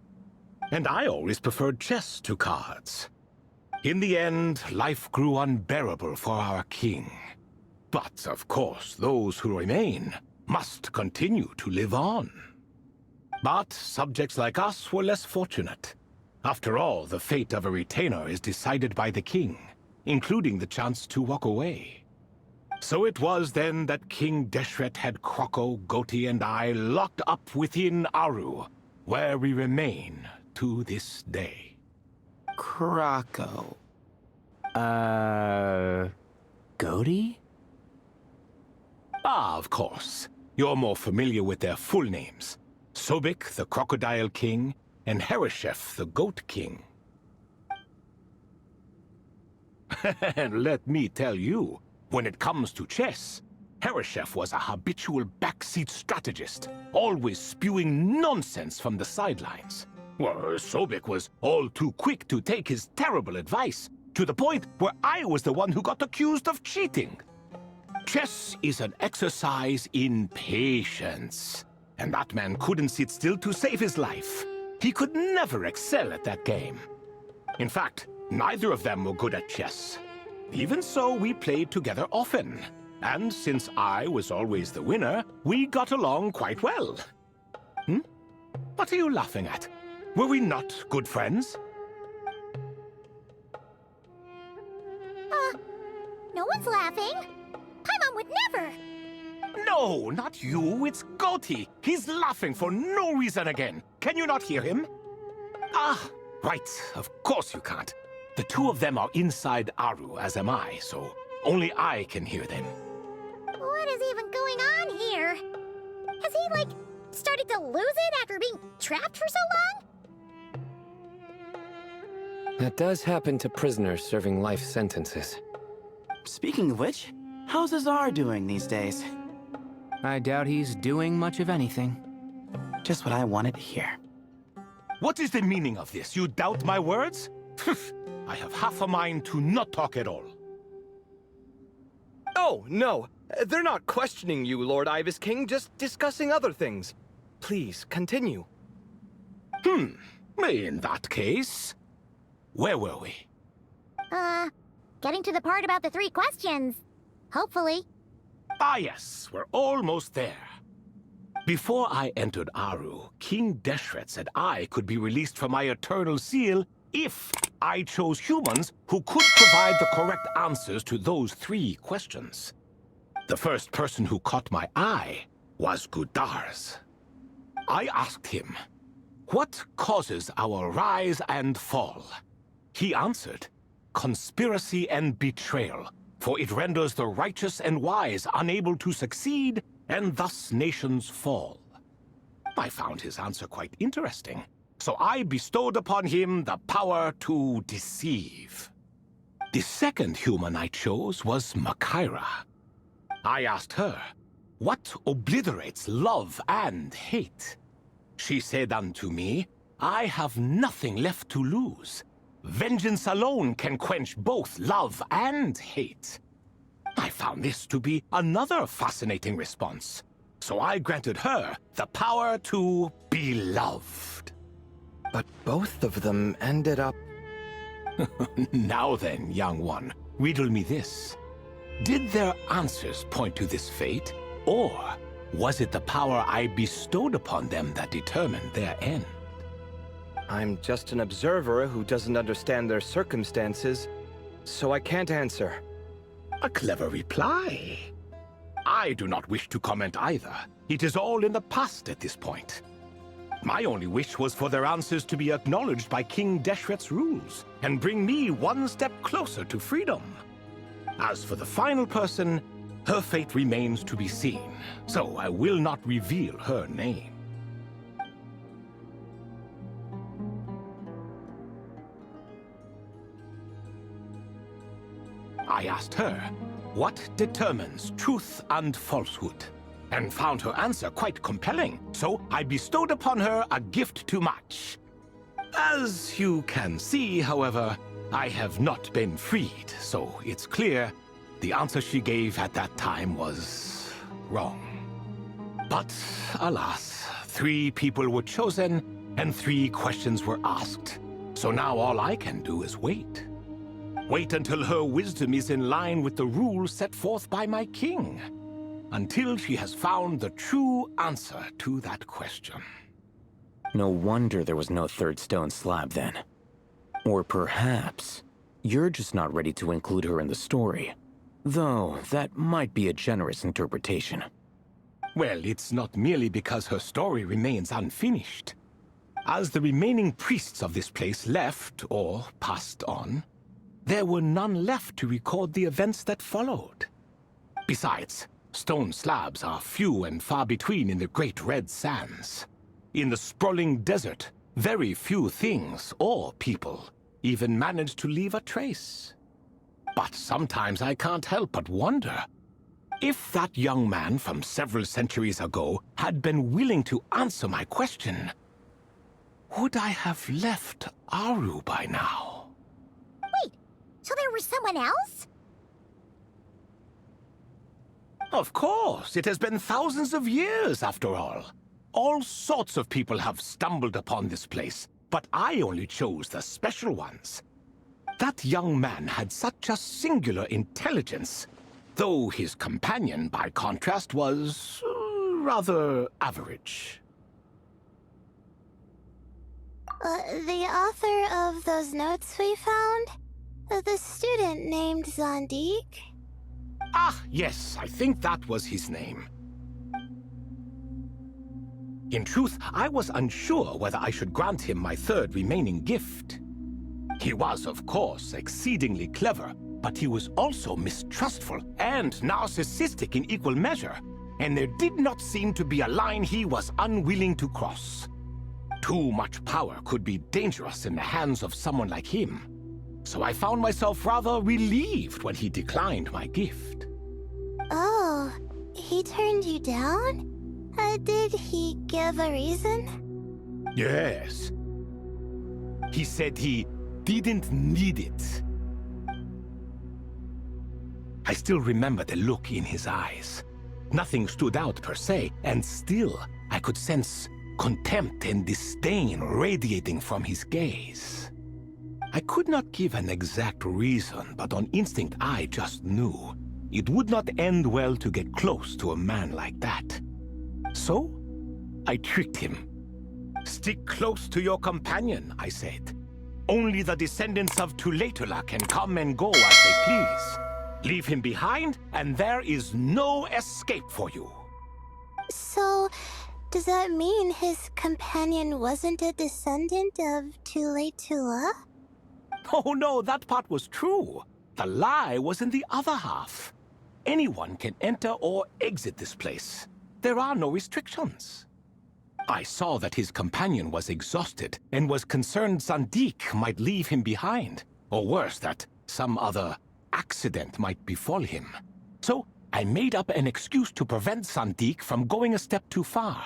And I always preferred chess to cards. In the end, life grew unbearable for our king. But, of course, those who remain must continue to live on. But subjects like us were less fortunate. After all, the fate of a retainer is decided by the king, including the chance to walk away. So it was then that King Deshret had Kroko, Goti, and I locked up within Aru, where we remain to this day. Kroko. Goti? Ah, of course. You're more familiar with their full names. Sobek, the Crocodile King, and Hereshef, the Goat King. And let me tell you, when it comes to chess, Hereshef was a habitual backseat strategist, always spewing nonsense from the sidelines. Well, Sobek was all too quick to take his terrible advice, to the point where I was the one who got accused of cheating. Chess is an exercise in patience, and that man couldn't sit still to save his life. He could never excel at that game. In fact, neither of them were good at chess. Even so, we played together often. And since I was always the winner, we got along quite well. What are you laughing at? Were we not good friends? No one's laughing. Paimon would never. No, not you. It's Goti. He's laughing for no reason again. Can you not hear him? Ah, right. Of course you can't. The two of them are inside Aru, as am I, so only I can hear them. What is even going on here? Has he, like, started to lose it after being trapped for so long? That does happen to prisoners serving life sentences. Speaking of which, how's Azar doing these days? I doubt he's doing much of anything. Just what I wanted to hear. What is the meaning of this? You doubt my words? I have half a mind to not talk at all. Oh, no. They're not questioning you, Lord Ibis King, just discussing other things. Please, continue. In that case, where were we? Getting to the part about the 3 questions. Hopefully. Ah yes, we're almost there. Before I entered Aru, King Deshret said I could be released from my eternal seal if I chose humans who could provide the correct answers to those 3 questions. The first person who caught my eye was Gudars. I asked him, what causes our rise and fall? He answered, conspiracy and betrayal, for it renders the righteous and wise unable to succeed, and thus nations fall. I found his answer quite interesting, so I bestowed upon him the power to deceive. The second human I chose was Makaira. I asked her, what obliterates love and hate? She said unto me, I have nothing left to lose. Vengeance alone can quench both love and hate. I found this to be another fascinating response, so I granted her the power to be loved. But both of them ended up... Now then, young one, riddle me this. Did their answers point to this fate, or was it the power I bestowed upon them that determined their end? I'm just an observer who doesn't understand their circumstances, so I can't answer. A clever reply. I do not wish to comment either. It is all in the past at this point. My only wish was for their answers to be acknowledged by King Deshret's rules, and bring me one step closer to freedom. As for the final person, her fate remains to be seen, so I will not reveal her name. I asked her, what determines truth and falsehood? And found her answer quite compelling, so I bestowed upon her a gift to match. As you can see, however, I have not been freed, so it's clear the answer she gave at that time was wrong. But alas, 3 people were chosen and 3 questions were asked. So now all I can do is wait. Wait until her wisdom is in line with the rules set forth by my king. Until she has found the true answer to that question. No wonder there was no third stone slab then. Or perhaps you're just not ready to include her in the story. Though that might be a generous interpretation. Well, it's not merely because her story remains unfinished. As the remaining priests of this place left or passed on, there were none left to record the events that followed. Besides, stone slabs are few and far between in the Great Red Sands. In the sprawling desert, very few things or people even manage to leave a trace. But sometimes I can't help but wonder, If that young man from several centuries ago had been willing to answer my question, would I have left Aru by now? Wait, so there was someone else? Of course, it has been thousands of years after all. All sorts of people have stumbled upon this place, but I only chose the special ones. That young man had such a singular intelligence, though his companion, by contrast, was rather average. The author of those notes we found? The student named Zandik? Ah, yes, I think that was his name. In truth, I was unsure whether I should grant him my third remaining gift. He was, of course, exceedingly clever, but he was also mistrustful and narcissistic in equal measure, and there did not seem to be a line he was unwilling to cross. Too much power could be dangerous in the hands of someone like him, so I found myself rather relieved when he declined my gift. Oh, he turned you down? Did he give a reason? Yes. He said he didn't need it. I still remember the look in his eyes. Nothing stood out per se, and still I could sense contempt and disdain radiating from his gaze. I could not give an exact reason, but on instinct I just knew it would not end well to get close to a man like that. So, I tricked him. Stick close to your companion, I said. Only the descendants of Tulatula can come and go as they please. Leave him behind, and there is no escape for you. So, does that mean his companion wasn't a descendant of Tulatula? Oh no, that part was true. The lie was in the other half. Anyone can enter or exit this place. There are no restrictions. I saw that his companion was exhausted and was concerned Zandik might leave him behind, or worse, that some other accident might befall him. So I made up an excuse to prevent Zandik from going a step too far.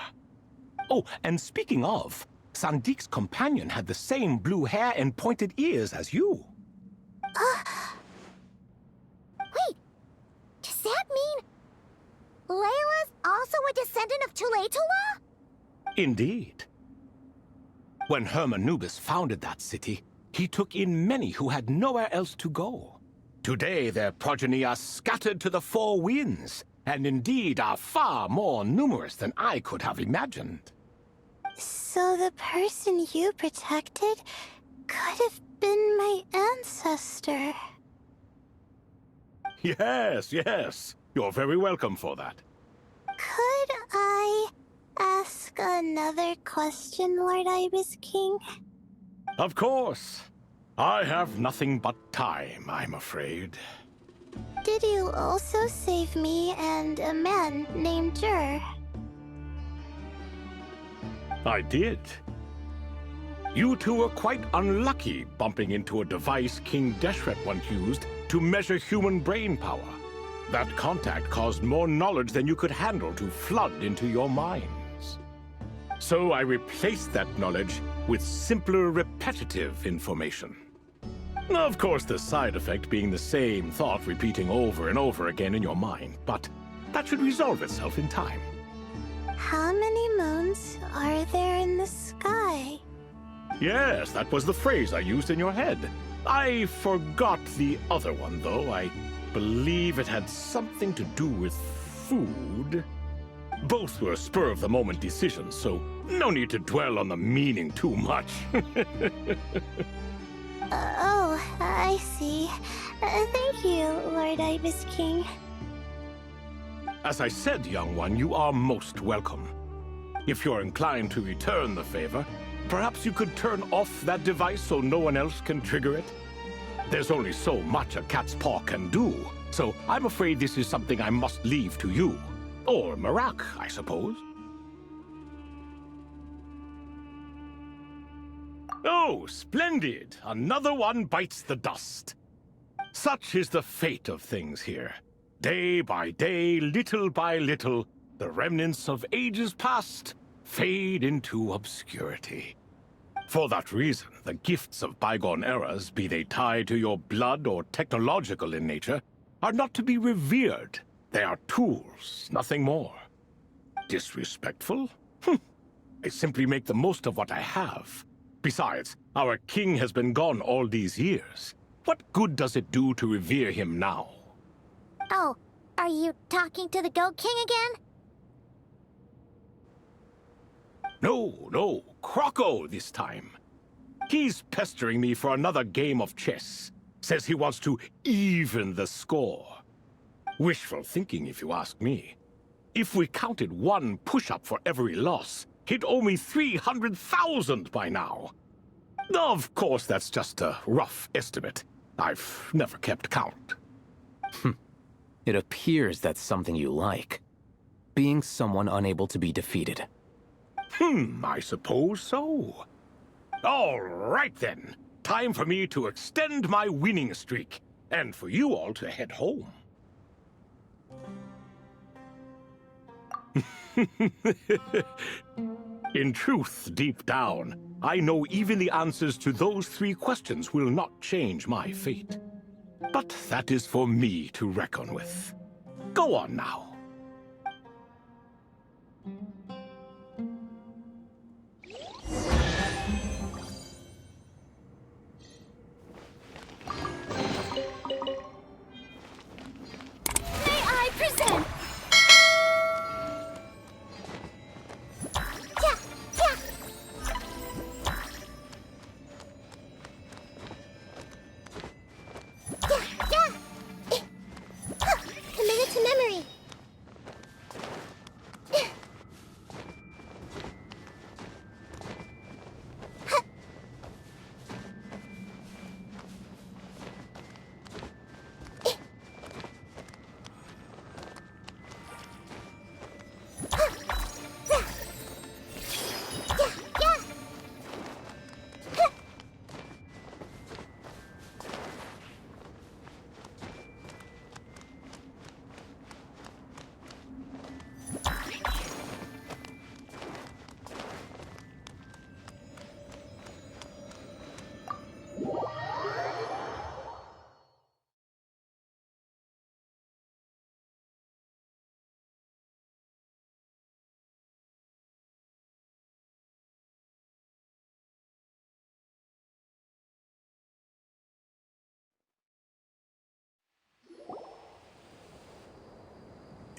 Oh, and speaking of, Sandik's companion had the same blue hair and pointed ears as you. Wait, does that mean Layla's also a descendant of Tulatula? Indeed. When Hermanubis founded that city, he took in many who had nowhere else to go. Today their progeny are scattered to the four winds, and indeed are far more numerous than I could have imagined. So the person you protected could have been my ancestor. Yes, yes. You're very welcome for that. Could I ask another question, Lord Ibis King? Of course. I have nothing but time, I'm afraid. Did you also save me and a man named Jur? I did. You two were quite unlucky bumping into a device King Deshret once used to measure human brain power. That contact caused more knowledge than you could handle to flood into your minds. So I replaced that knowledge with simpler, repetitive information. Of course, the side effect being the same thought repeating over and over again in your mind, but that should resolve itself in time. How many moons are there in the sky? Yes, that was the phrase I used in your head. I forgot the other one, though. I believe it had something to do with food. Both were spur-of-the-moment decisions, so no need to dwell on the meaning too much. Oh, I see. Thank you, Lord Ibis King. As I said, young one, you are most welcome. If you're inclined to return the favor, perhaps you could turn off that device so no one else can trigger it? There's only so much a cat's paw can do, so I'm afraid this is something I must leave to you. Or Marak, I suppose. Oh, splendid! Another one bites the dust. Such is the fate of things here. Day by day, little by little, the remnants of ages past fade into obscurity. For that reason, the gifts of bygone eras, be they tied to your blood or technological in nature, are not to be revered. They are tools, nothing more. Disrespectful? I simply make the most of what I have. Besides, our king has been gone all these years. What good does it do to revere him now? Oh, are you talking to the Goat King again? No, Croco this time. He's pestering me for another game of chess. Says he wants to even the score. Wishful thinking, if you ask me. If we counted one push-up for every loss, he'd owe me 300,000 by now. Of course, that's just a rough estimate. I've never kept count. It appears that's something you like. Being someone unable to be defeated. I suppose so. All right then. Time for me to extend my winning streak, and for you all to head home. In truth, deep down, I know even the answers to those 3 questions will not change my fate. But that is for me to reckon with. Go on now. May I present? Commit it to memory.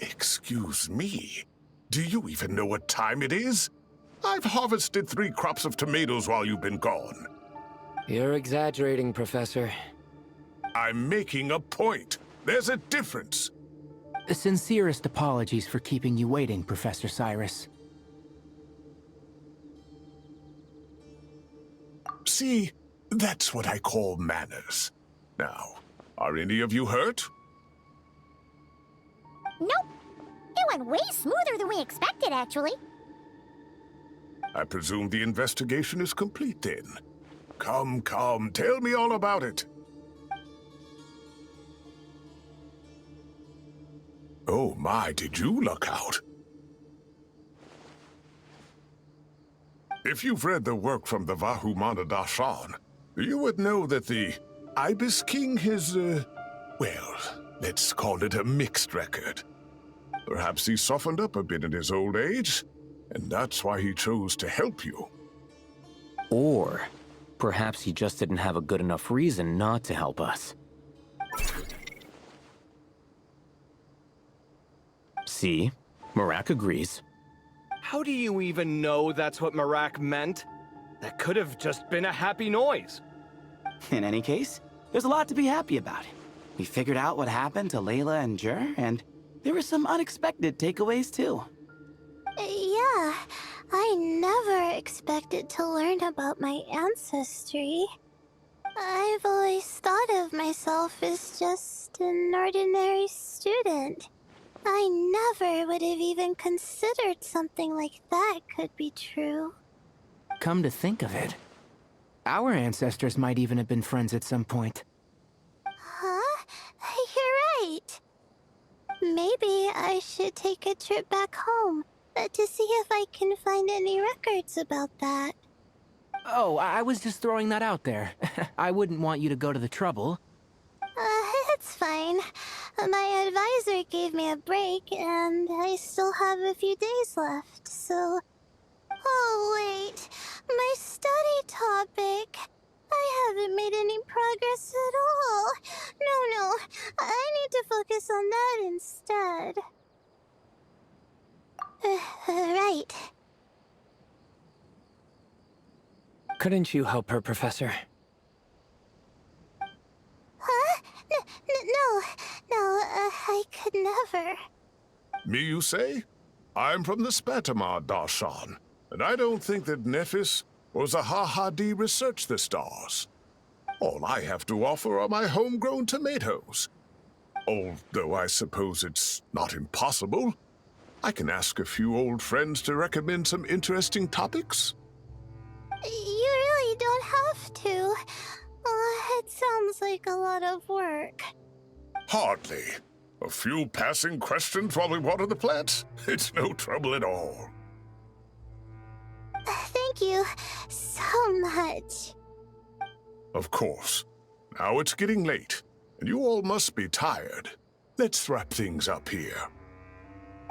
Excuse me? Do you even know what time it is? I've harvested 3 crops of tomatoes while you've been gone. You're exaggerating, Professor. I'm making a point. There's a difference. Sincerest apologies for keeping you waiting, Professor Cyrus. See, that's what I call manners. Now, are any of you hurt? Nope. It went way smoother than we expected, actually. I presume the investigation is complete then. Come, tell me all about it. Oh my, did you luck out? If you've read the work from the Vahumana Dashan, you would know that the Ibis King has, well, let's call it a mixed record. Perhaps he softened up a bit in his old age, and that's why he chose to help you. Or perhaps he just didn't have a good enough reason not to help us. See? Marak agrees. How do you even know that's what Marak meant? That could have just been a happy noise. In any case, there's a lot to be happy about. We figured out what happened to Layla and Jur, and there were some unexpected takeaways too. Yeah, I never expected to learn about my ancestry. I've always thought of myself as just an ordinary student. I never would have even considered something like that could be true. Come to think of it, our ancestors might even have been friends at some point. Huh? You're right. maybe I should take a trip back home to see if I can find any records about that. Oh, I was just throwing that out there. I wouldn't want you to go to the trouble. It's fine. My advisor gave me a break, and I still have a few days left, so... Oh, wait. My study topic. I haven't made any progress at all. No. I need to focus on that instead. Right. Couldn't you help her, Professor? Huh? No, I could never. Me, you say? I'm from the Spatamar Darshan, and I don't think that Nephis or Zahahadi researched the stars. All I have to offer are my homegrown tomatoes. Although I suppose it's not impossible. I can ask a few old friends to recommend some interesting topics. You really don't have to. It sounds like a lot of work. Hardly. A few passing questions while we water the plants? It's no trouble at all. Thank you so much. Of course. Now it's getting late, and you all must be tired. Let's wrap things up here.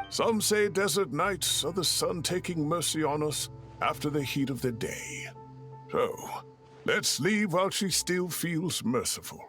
Some say desert nights are the sun taking mercy on us after the heat of the day. So, let's leave while she still feels merciful.